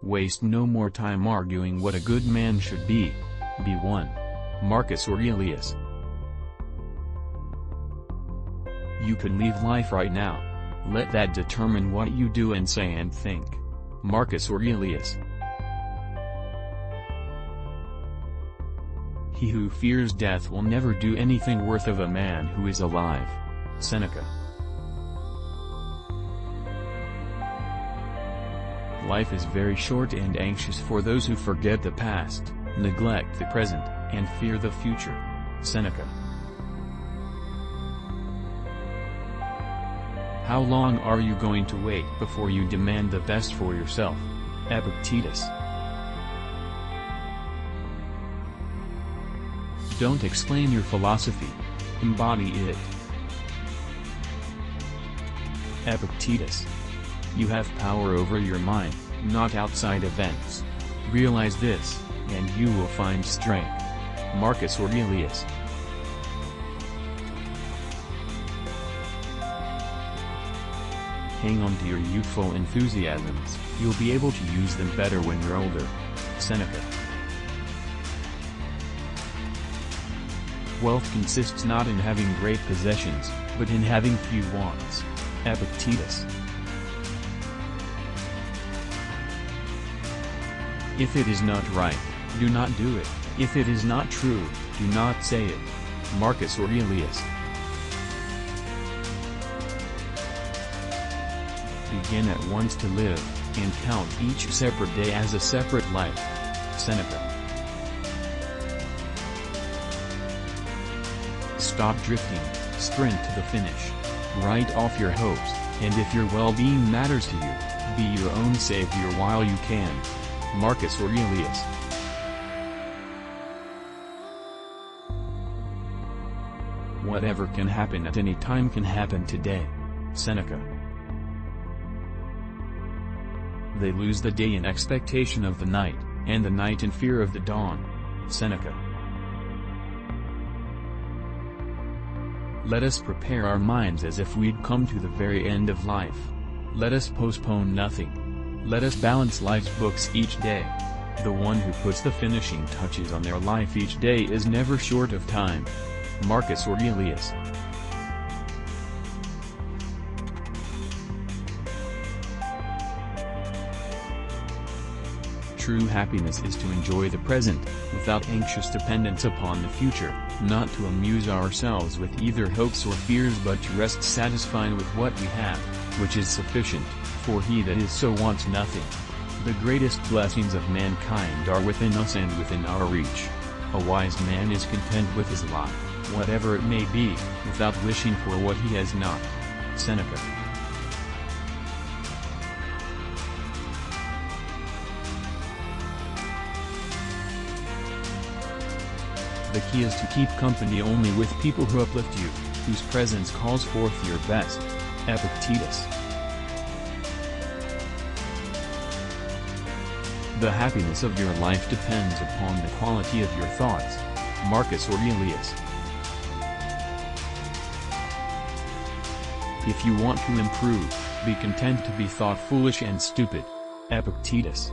Waste no more time arguing what a good man should be. Be one. Marcus Aurelius. You could leave life right now. Let that determine what you do and say and think. Marcus Aurelius. He who fears death will never do anything worth of a man who is alive. Seneca. Life is very short and anxious for those who forget the past, neglect the present, and fear the future. Seneca. How long are you going to wait before you demand the best for yourself? Epictetus. Don't explain your philosophy. Embody it. Epictetus. You have power over your mind, not outside events. Realize this, and you will find strength. Marcus Aurelius. Hang on to your youthful enthusiasms, you'll be able to use them better when you're older. Seneca. Wealth consists not in having great possessions, but in having few wants. Epictetus. If it is not right, do not do it. If it is not true, do not say it. Marcus Aurelius. Begin at once to live, and count each separate day as a separate life. Seneca. Stop drifting, sprint to the finish. Write off your hopes, and if your well-being matters to you, be your own savior while you can. Marcus Aurelius. Whatever can happen at any time can happen today. Seneca. They lose the day in expectation of the night, and the night in fear of the dawn. Seneca. Let us prepare our minds as if we'd come to the very end of life. Let us postpone nothing. Let us balance life's books each day. The one who puts the finishing touches on their life each day is never short of time. Marcus Aurelius. True happiness is to enjoy the present, without anxious dependence upon the future, not to amuse ourselves with either hopes or fears but to rest satisfied with what we have, which is sufficient, for he that is so wants nothing. The greatest blessings of mankind are within us and within our reach. A wise man is content with his lot, whatever it may be, without wishing for what he has not. Seneca. The key is to keep company only with people who uplift you, whose presence calls forth your best. Epictetus. The happiness of your life depends upon the quality of your thoughts. Marcus Aurelius. If you want to improve, be content to be thought foolish and stupid. Epictetus.